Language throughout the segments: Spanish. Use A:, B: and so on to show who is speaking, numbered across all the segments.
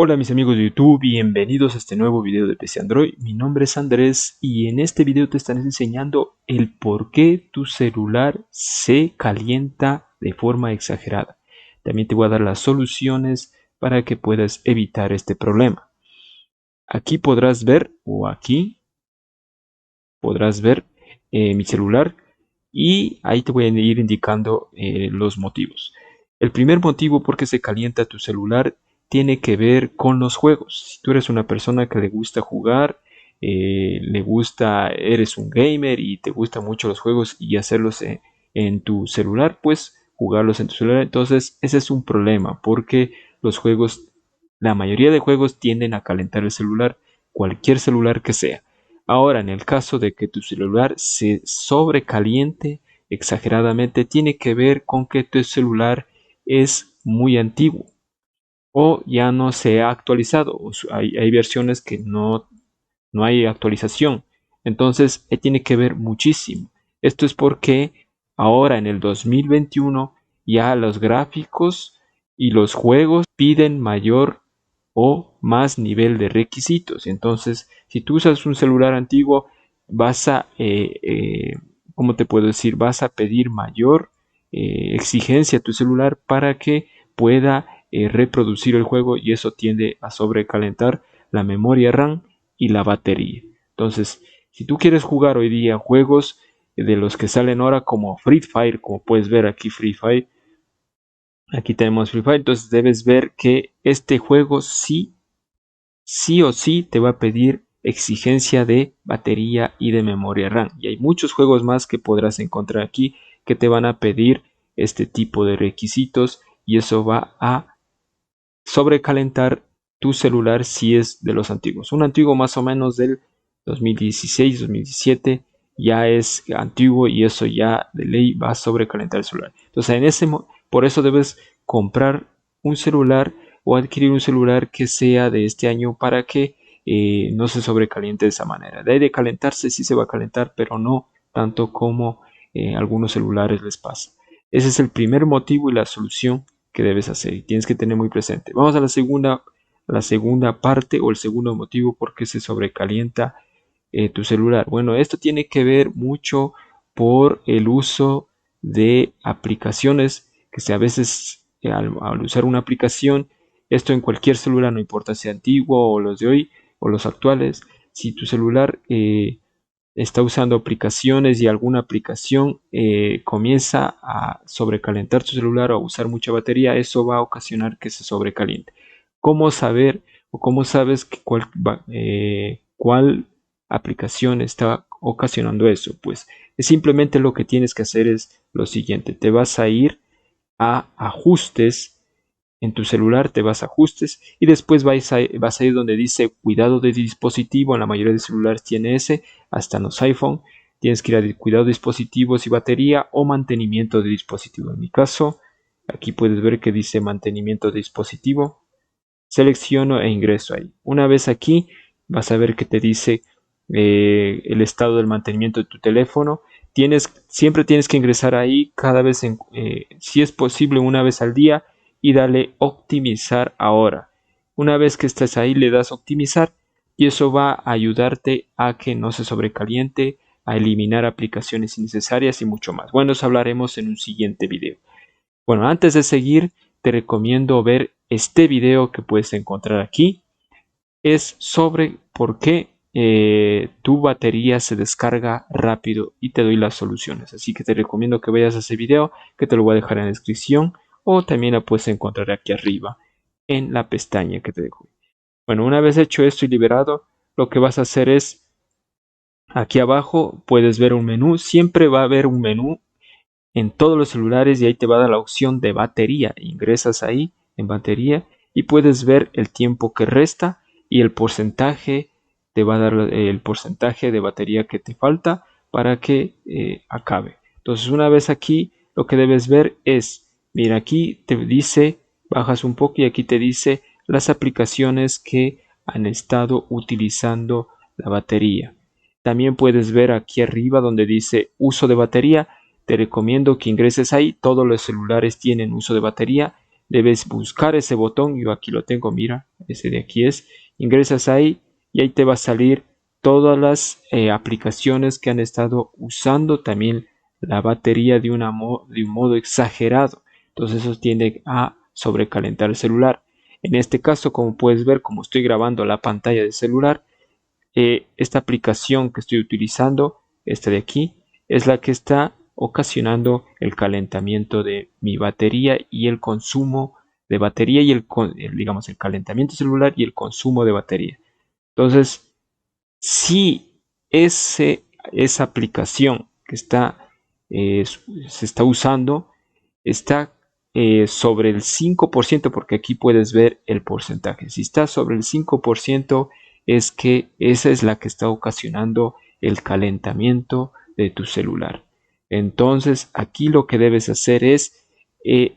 A: Hola mis amigos de YouTube, bienvenidos a este nuevo video de PC Android. Mi nombre es Andrés y en este video te estaré enseñando el por qué tu celular se calienta de forma exagerada. También te voy a dar las soluciones para que puedas evitar este problema. Aquí podrás ver, o aquí podrás ver mi celular y ahí te voy a ir indicando los motivos. El primer motivo por qué se calienta tu celular tiene que ver con los juegos. Si tú eres una persona que le gusta jugar, eres un gamer y te gustan mucho los juegos y hacerlos en tu celular, pues jugarlos en tu celular. Entonces ese es un problema porque la mayoría de juegos tienden a calentar el celular, cualquier celular que sea. Ahora, en el caso de que tu celular se sobrecaliente exageradamente, tiene que ver con que tu celular es muy antiguo o ya no se ha actualizado. Hay versiones que no hay actualización. Entonces, tiene que ver muchísimo. Esto es porque ahora en el 2021 ya los gráficos y los juegos piden mayor o más nivel de requisitos. Entonces, si tú usas un celular antiguo, vas a, ¿cómo te puedo decir? Vas a pedir mayor exigencia a tu celular para que pueda reproducir el juego y eso tiende a sobrecalentar la memoria RAM y la batería. Entonces, si tú quieres jugar hoy día juegos de los que salen ahora como Free Fire, como puedes ver aquí Free Fire, aquí tenemos Free Fire, entonces debes ver que este juego sí o sí te va a pedir exigencia de batería y de memoria RAM. Y hay muchos juegos más que podrás encontrar aquí que te van a pedir este tipo de requisitos y eso va a sobrecalentar tu celular si es de los antiguos. Un antiguo más o menos del 2016, 2017 ya es antiguo y eso ya de ley va a sobrecalentar el celular. Entonces por eso debes comprar un celular o adquirir un celular que sea de este año para que no se sobrecaliente de esa manera. De calentarse sí se va a calentar, pero no tanto como algunos celulares les pasa. Ese es el primer motivo y la solución que debes hacer y tienes que tener muy presente. Vamos a la segunda parte o el segundo motivo por qué se sobrecalienta tu celular. Bueno, esto tiene que ver mucho por el uso de aplicaciones que a veces al usar una aplicación, esto en cualquier celular, no importa si antiguo o los de hoy o los actuales, si tu celular está usando aplicaciones y alguna aplicación comienza a sobrecalentar tu celular o a usar mucha batería, eso va a ocasionar que se sobrecaliente. ¿Cómo saber o cómo sabes cuál aplicación está ocasionando eso? Pues simplemente lo que tienes que hacer es lo siguiente, te vas a ir a ajustes en tu celular, te vas a ajustes y después vas a ir donde dice cuidado de dispositivo. En la mayoría de celulares tiene ese, hasta en los iPhone. Tienes que ir a cuidado de dispositivos y batería o mantenimiento de dispositivo. En mi caso, aquí puedes ver que dice mantenimiento de dispositivo. Selecciono e ingreso ahí. Una vez aquí, vas a ver que te dice el estado del mantenimiento de tu teléfono. Siempre tienes que ingresar ahí cada vez, si es posible, una vez al día y dale optimizar ahora. Una vez que estés ahí, le das optimizar y eso va a ayudarte a que no se sobrecaliente, a eliminar aplicaciones innecesarias y mucho más. Bueno, eso hablaremos en un siguiente video. Bueno, antes de seguir, te recomiendo ver este video que puedes encontrar aquí. Es sobre por qué tu batería se descarga rápido y te doy las soluciones. Así que te recomiendo que vayas a ese video, que te lo voy a dejar en la descripción o también la puedes encontrar aquí arriba en la pestaña que te dejo. Bueno, una vez hecho esto y liberado, lo que vas a hacer es aquí abajo puedes ver un menú. Siempre va a haber un menú en todos los celulares y ahí te va a dar la opción de batería. Ingresas ahí en batería y puedes ver el tiempo que resta y el porcentaje, te va a dar el porcentaje de batería que te falta para que acabe. Entonces una vez aquí lo que debes ver es, mira, aquí te dice, bajas un poco y aquí te dice las aplicaciones que han estado utilizando la batería. También puedes ver aquí arriba donde dice uso de batería. Te recomiendo que ingreses ahí. Todos los celulares tienen uso de batería. Debes buscar ese botón. Yo aquí lo tengo, mira, ese de aquí es, ingresas ahí y ahí te va a salir todas las aplicaciones que han estado usando también la batería de un modo exagerado. Entonces eso tiende a sobrecalentar el celular. En este caso, como puedes ver, como estoy grabando la pantalla del celular, esta aplicación que estoy utilizando, esta de aquí, es la que está ocasionando el calentamiento de mi batería y el consumo de batería y digamos, el calentamiento celular y el consumo de batería. Entonces, si esa aplicación que se está usando está sobre el 5%, porque aquí puedes ver el porcentaje. Si está sobre el 5%, es que esa es la que está ocasionando el calentamiento de tu celular. Entonces, aquí lo que debes hacer es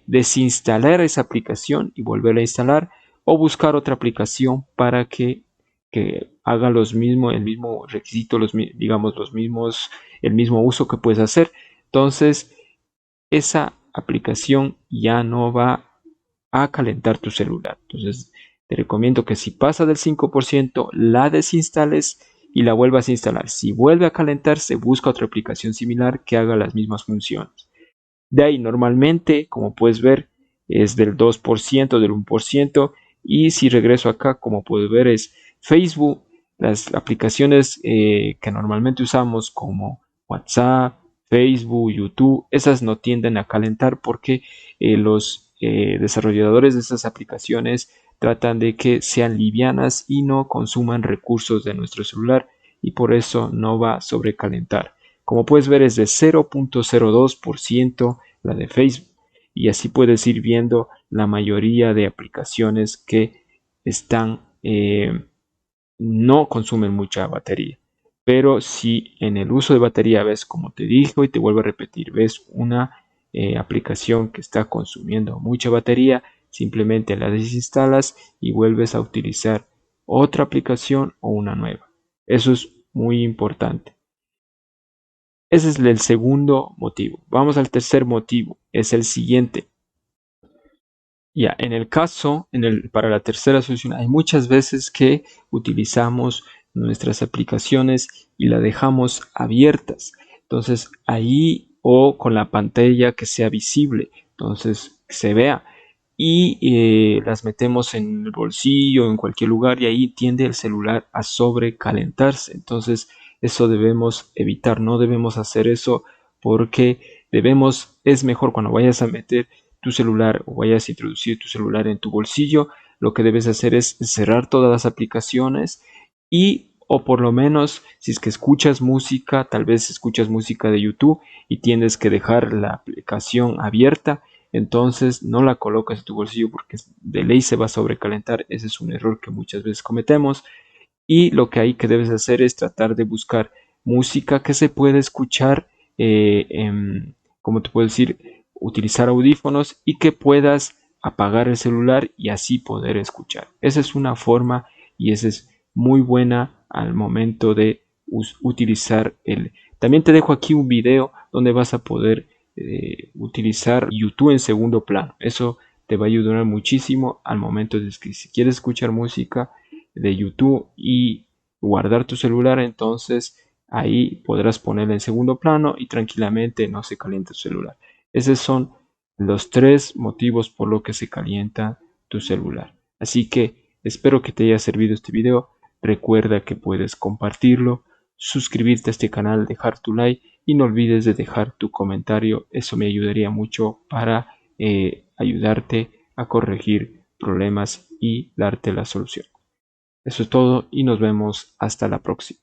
A: desinstalar esa aplicación y volverla a instalar, o buscar otra aplicación para que haga el mismo requisito, digamos, el mismo uso que puedes hacer. Entonces, esa aplicación ya no va a calentar tu celular. Entonces, te recomiendo que si pasa del 5%, la desinstales y la vuelvas a instalar. Si vuelve a calentarse, busca otra aplicación similar que haga las mismas funciones. De ahí, normalmente, como puedes ver, es del 2%, del 1%. Y si regreso acá, como puedes ver, es Facebook, las aplicaciones que normalmente usamos como WhatsApp, Facebook, YouTube, esas no tienden a calentar porque los desarrolladores de esas aplicaciones tratan de que sean livianas y no consuman recursos de nuestro celular, y por eso no va a sobrecalentar. Como puedes ver, es de 0.02% la de Facebook, y así puedes ir viendo la mayoría de aplicaciones que están no consumen mucha batería. Pero si en el uso de batería ves, como te dijo y te vuelvo a repetir, ves una aplicación que está consumiendo mucha batería, simplemente la desinstalas y vuelves a utilizar otra aplicación o una nueva. Eso es muy importante. Ese es el segundo motivo. Vamos al tercer motivo. Es el siguiente. Ya, en el caso, para la tercera solución, hay muchas veces que utilizamos nuestras aplicaciones y las dejamos abiertas. Entonces, ahí, o con la pantalla que sea visible, entonces que se vea. Y las metemos en el bolsillo, en cualquier lugar, y ahí tiende el celular a sobrecalentarse. Entonces, eso debemos evitar. No debemos hacer eso, porque es mejor cuando vayas a meter tu celular o vayas a introducir tu celular en tu bolsillo, lo que debes hacer es cerrar todas las aplicaciones, y, o por lo menos, si es que escuchas música, tal vez escuchas música de YouTube y tienes que dejar la aplicación abierta, entonces no la colocas en tu bolsillo porque de ley se va a sobrecalentar. Ese es un error que muchas veces cometemos, y lo que hay que debes hacer es tratar de buscar música que se pueda escuchar, como te puedo decir, utilizar audífonos y que puedas apagar el celular y así poder escuchar. Esa es una forma, y esa es muy buena al momento de utilizar el... También te dejo aquí un video donde vas a poder utilizar YouTube en segundo plano. Eso te va a ayudar muchísimo al momento de que si quieres escuchar música de YouTube y guardar tu celular, entonces ahí podrás ponerla en segundo plano y tranquilamente no se calienta tu celular. Esos son los tres motivos por los que se calienta tu celular. Así que espero que te haya servido este video. Recuerda que puedes compartirlo, suscribirte a este canal, dejar tu like y no olvides de dejar tu comentario. Eso me ayudaría mucho para ayudarte a corregir problemas y darte la solución. Eso es todo y nos vemos hasta la próxima.